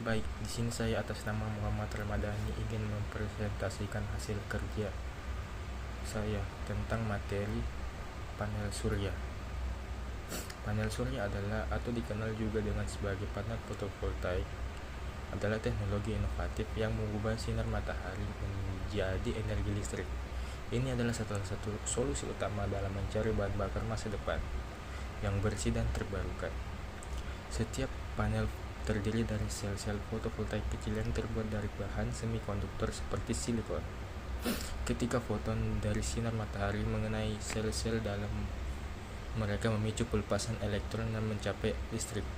Baik, di sini saya atas nama Muhammad Ramadhani ingin mempresentasikan hasil kerja saya tentang materi panel surya. Panel surya adalah atau dikenal juga dengan sebagai panel fotovoltaik adalah teknologi inovatif yang mengubah sinar matahari menjadi energi listrik. Ini adalah salah satu solusi utama dalam mencari bahan bakar masa depan yang bersih dan terbarukan. Setiap panel terdiri dari sel-sel fotovoltaik kecil yang terbuat dari bahan semikonduktor seperti silikon. Ketika foton dari sinar matahari mengenai sel-sel dalam, mereka memicu pelepasan elektron dan mencapai listrik.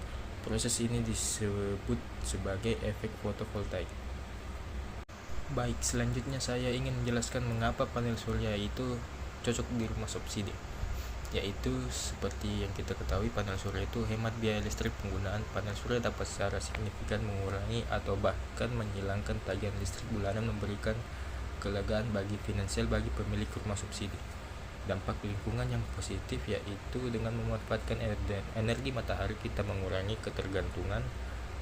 Proses ini disebut sebagai efek fotovoltaik. Baik, selanjutnya saya ingin menjelaskan mengapa panel surya itu cocok di rumah subsidi. Yaitu seperti yang kita ketahui, panel surya itu hemat biaya listrik. Penggunaan panel surya dapat secara signifikan mengurangi atau bahkan menghilangkan tagihan listrik bulanan, memberikan kelegaan bagi finansial bagi pemilik rumah subsidi. Dampak lingkungan yang positif yaitu dengan memanfaatkan energi matahari kita mengurangi ketergantungan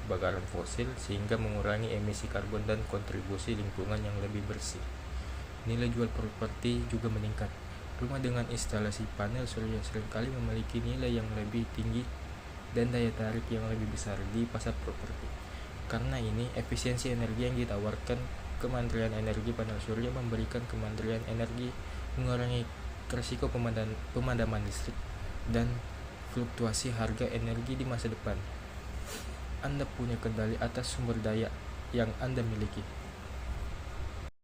bakaran fosil sehingga mengurangi emisi karbon dan kontribusi lingkungan yang lebih bersih. Nilai jual properti juga meningkat. Rumah dengan instalasi panel surya seringkali memiliki nilai yang lebih tinggi dan daya tarik yang lebih besar di pasar properti. Karena ini, efisiensi energi yang ditawarkan Kementerian Energi panel surya memberikan Kementerian Energi mengurangi risiko pemadaman listrik dan fluktuasi harga energi di masa depan. Anda punya kendali atas sumber daya yang Anda miliki.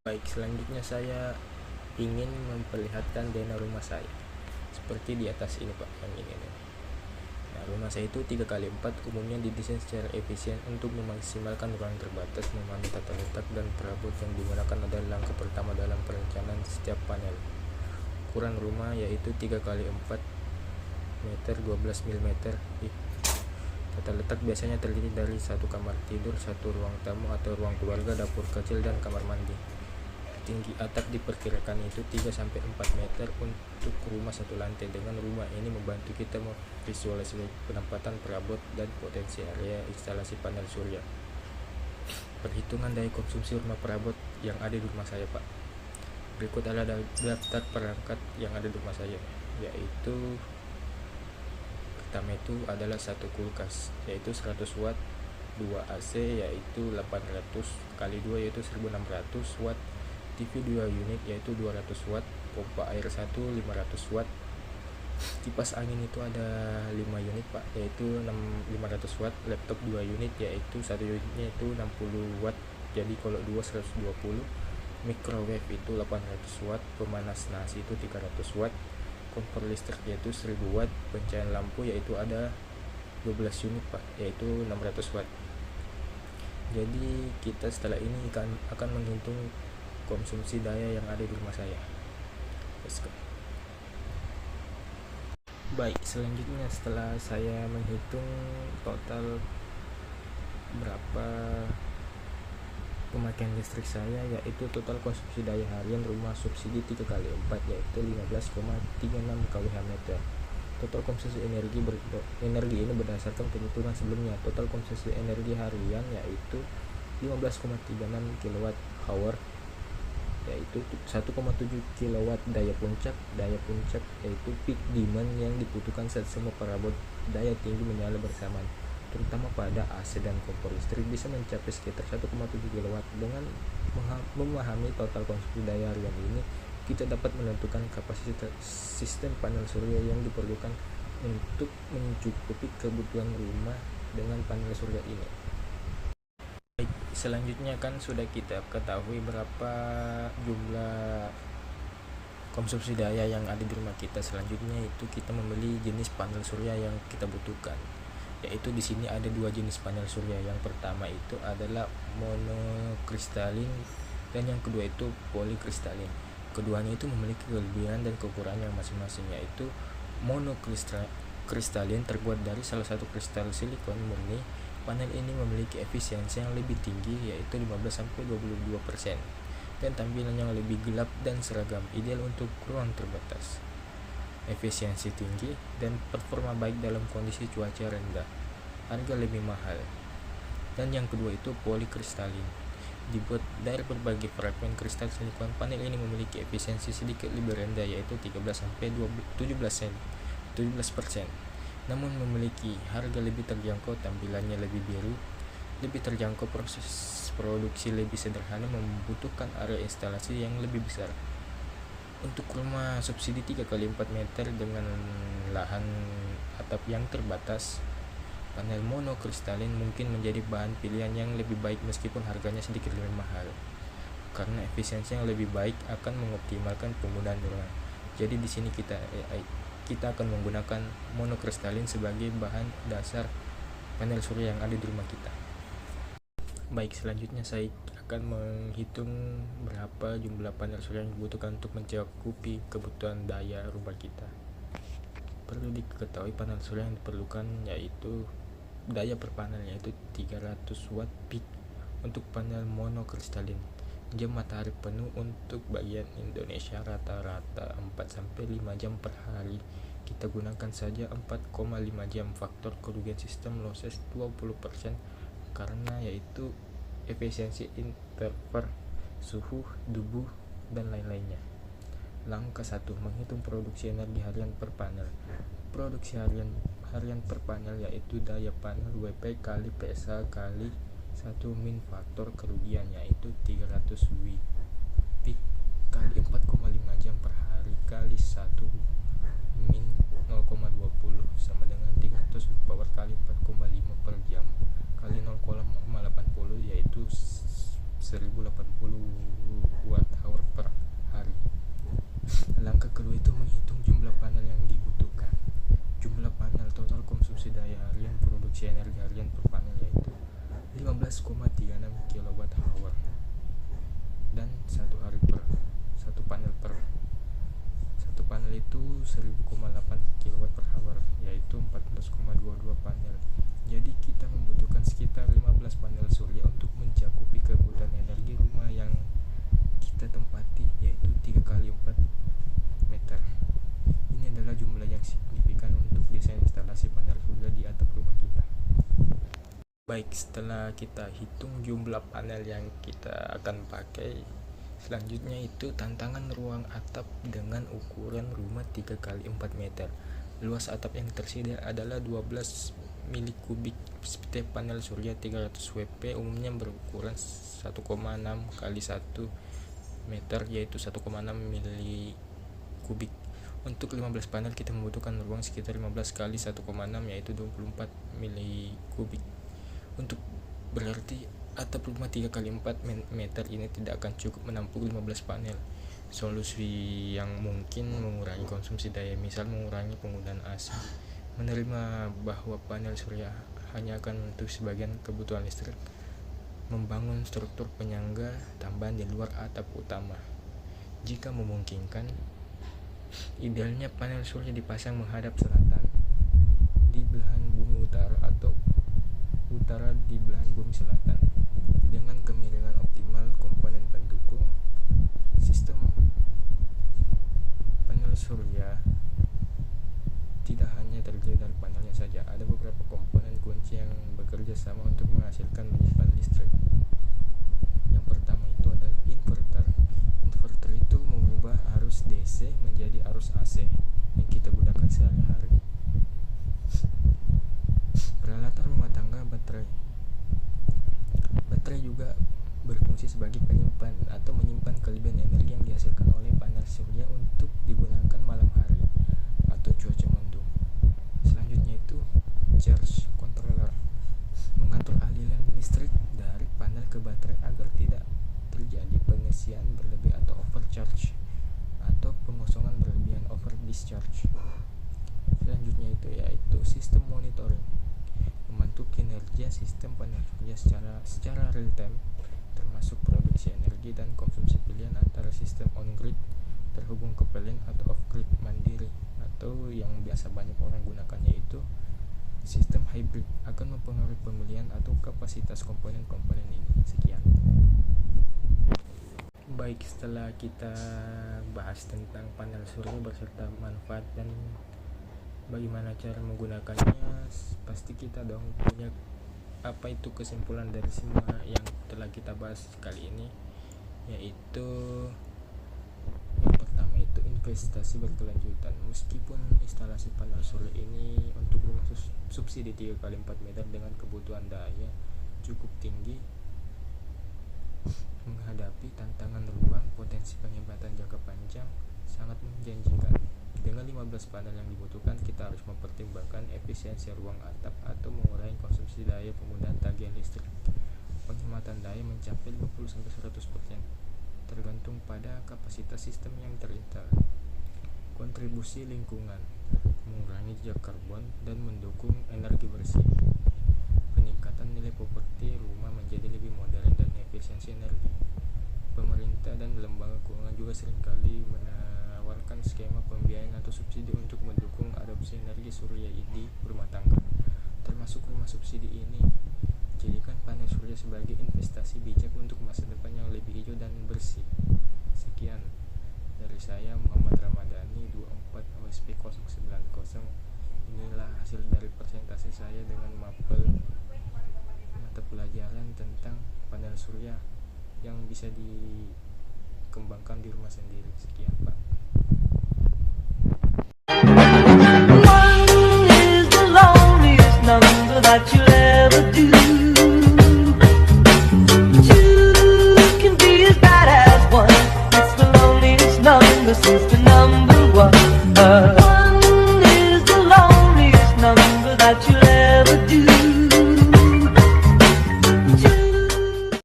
Baik, selanjutnya saya ingin memperlihatkan dana rumah saya seperti di atas ini Pak, yang ini nih. Nah, rumah saya itu 3x4 umumnya didesain secara efisien untuk memaksimalkan ruang terbatas, memahami tata letak dan perabot yang digunakan adalah langkah pertama dalam perencanaan setiap panel. Ukuran rumah yaitu 3x4 meter 12 mm. Tata letak biasanya terdiri dari satu kamar tidur, satu ruang tamu atau ruang keluarga, dapur kecil, dan kamar mandi. Tinggi atap diperkirakan itu 3-4 meter untuk rumah satu lantai. Dengan rumah ini membantu kita memvisualisasi penempatan perabot dan potensi area instalasi panel surya. Perhitungan daya konsumsi rumah perabot yang ada di rumah saya Pak. Berikut adalah daftar perangkat yang ada di rumah saya, yaitu pertama itu adalah satu kulkas yaitu 100 watt, 2 AC yaitu 800 kali 2 yaitu 1600 watt, TV 2 unit yaitu 200 watt, pompa air 1 500 watt, kipas angin itu ada 5 unit Pak yaitu 500 watt, laptop 2 unit yaitu 1 unitnya itu 60 watt jadi kalau 2 120, microwave itu 800 watt, pemanas nasi itu 300 watt, kompor listrik yaitu 1000 watt, pencahayaan lampu yaitu ada 12 unit Pak yaitu 600 watt. Jadi kita setelah ini akan menghitung konsumsi daya yang ada di rumah saya. Baik, selanjutnya setelah saya menghitung total berapa pemakaian listrik saya, yaitu total konsumsi daya harian rumah subsidi 3x4 yaitu 15,36 kWh meter. Total konsumsi energi ini berdasarkan perhitungan sebelumnya. Total konsumsi energi harian yaitu 15,36 kWh yaitu 1,7 kW daya puncak yaitu peak demand yang dibutuhkan saat semua perabot daya tinggi menyala bersamaan, terutama pada AC dan kompor listrik bisa mencapai sekitar 1,7 kW. Dengan memahami total konsumsi daya harian ini, kita dapat menentukan kapasitas sistem panel surya yang diperlukan untuk mencukupi kebutuhan rumah dengan panel surya ini. Selanjutnya kan sudah kita ketahui berapa jumlah konsumsi daya yang ada di rumah kita. Selanjutnya itu kita memilih jenis panel surya yang kita butuhkan. Yaitu di sini ada 2 jenis panel surya. Yang pertama itu adalah monokristalin dan yang kedua itu polikristalin. Keduanya itu memiliki kelebihan dan kekurangan masing-masing, yaitu monokristalin terbuat dari salah satu kristal silikon murni. Panel ini memiliki efisiensi yang lebih tinggi yaitu 15-22% dan tampilan yang lebih gelap dan seragam, ideal untuk ruang terbatas. Efisiensi tinggi dan performa baik dalam kondisi cuaca rendah. Harga lebih mahal. Dan yang kedua itu polikristalin. Dibuat dari berbagai fragmen kristal silikon, panel ini memiliki efisiensi sedikit lebih rendah, yaitu 17% namun memiliki harga lebih terjangkau. Tampilannya lebih biru, lebih terjangkau, proses produksi lebih sederhana, membutuhkan area instalasi yang lebih besar. Untuk rumah subsidi 3x4 meter dengan lahan atap yang terbatas, panel monokristalin mungkin menjadi bahan pilihan yang lebih baik meskipun harganya sedikit lebih mahal, karena efisiensi yang lebih baik akan mengoptimalkan penggunaan ruang. Jadi di sini kita akan menggunakan monokristalin sebagai bahan dasar panel surya yang ada di rumah kita. Baik, selanjutnya saya akan menghitung berapa jumlah panel surya yang dibutuhkan untuk mencakupi kebutuhan daya rumah kita. Perlu diketahui panel surya yang diperlukan yaitu daya per panel yaitu 300 watt peak untuk panel monokristalin. Jam matahari penuh untuk bagian Indonesia rata-rata 4-5 jam per hari. Kita gunakan saja 4,5 jam. Faktor kerugian sistem losses 20% karena yaitu efisiensi interval, suhu, debu, dan lain-lainnya. Langkah 1. Menghitung produksi energi harian per panel. Produksi harian per panel yaitu daya panel WP kali PSA kali 1 min faktor kerugian yaitu 300 W peak kali 4,5 jam per hari kali 1 min 0,20 sama dengan 300 power kali 4,5 per jam kali 0,80 yaitu 1080 watt hour per hari. Langkah kedua itu menghitung jumlah panel yang dibutuhkan. Jumlah panel total konsumsi daya harian produksi energi harian per panel yaitu 15,36 kWh dan satu panel itu 1000,8 kW per hour yaitu 14,22 panel. Jadi kita membutuhkan sekitar 15 panel surya untuk mencakupi kebutuhan energi rumah yang kita tempati yaitu 3x4 meter. Ini adalah jumlah yang signifikan untuk desain instalasi panel surya di atap rumah kita. Baik, setelah kita hitung jumlah panel yang kita akan pakai, selanjutnya itu tantangan ruang atap dengan ukuran rumah 3x4 meter. Luas atap yang tersedia adalah 12 mili kubik. Setiap panel surya 300 WP umumnya berukuran 1,6 kali 1 meter yaitu 1,6 mili kubik. Untuk 15 panel kita membutuhkan ruang sekitar 15 kali 1,6 yaitu 24 mili kubik. Untuk berarti atap rumah 3x4 meter ini tidak akan cukup menampung 15 panel. Solusi yang mungkin mengurangi konsumsi daya, misal mengurangi penggunaan AC, menerima bahwa panel surya hanya akan menutup sebagian kebutuhan listrik, membangun struktur penyangga tambahan di luar atap utama. Jika memungkinkan, idealnya panel surya dipasang menghadap selatan di belahan bumi utara atau utara di belahan bumi selatan dengan kemiringan optimal komponen pendukung. Sistem panel surya tidak hanya terdiri dari panelnya saja, ada beberapa komponen kunci yang bekerja sama untuk menghasilkan menyimpan listrik. Yang pertama itu adalah inverter. Inverter itu mengubah arus DC menjadi arus AC yang kita gunakan sehari-hari. Peralatan rumah tangga, baterai juga berfungsi sebagai penyimpan atau menyimpan kelebihan energi yang dihasilkan oleh panel surya untuk digunakan malam hari atau cuaca mendung. Selanjutnya itu charge controller, mengatur aliran listrik dari panel ke baterai agar tidak terjadi pengisian berlebih atau overcharge atau pengosongan berlebihan over discharge. Selanjutnya itu yaitu sistem monitoring, memantau kinerja sistem panel surya secara real time, termasuk produksi energi dan konsumsi pilihan antara sistem on grid terhubung ke pln atau off grid mandiri, atau yang biasa banyak orang gunakan yaitu sistem hybrid, akan mempengaruhi pemilihan atau kapasitas komponen-komponen ini. Sekian. Baik, setelah kita bahas tentang panel surya beserta manfaat dan bagaimana cara menggunakannya, pasti kita dong punya apa itu kesimpulan dari semua yang telah kita bahas kali ini? Yaitu yang pertama itu investasi berkelanjutan. Meskipun instalasi panel surya ini untuk rumah subsidi 3x4 meter dengan kebutuhan daya cukup tinggi, menghadapi tantangan ruang, potensi penghematan jangka panjang sangat menjanjikan. Dengan 15 panel yang dibutuhkan, kita harus mempertimbangkan efisiensi ruang atap atau mengurangi konsumsi daya penggunaan tagihan listrik. Penghematan daya mencapai 50-100%, tergantung pada kapasitas sistem yang terinstall. Kontribusi lingkungan, mengurangi jejak karbon dan mendukung energi bersih. Peningkatan nilai properti rumah menjadi lebih modern dan efisiensi energi. Pemerintah dan lembaga keuangan juga seringkali menawarkan skema pembiayaan atau subsidi untuk mendukung adopsi energi surya di rumah tangga. Termasuk rumah subsidi ini, jadikan panel surya sebagai investasi bijak untuk masa depan yang lebih hijau dan bersih. Sekian dari saya, Muhammad Ramadhani, 24 OSP 090. Inilah hasil dari presentasi saya dengan mapel mata pelajaran tentang panel surya yang bisa dikembangkan di rumah sendiri. Sekian, Pak.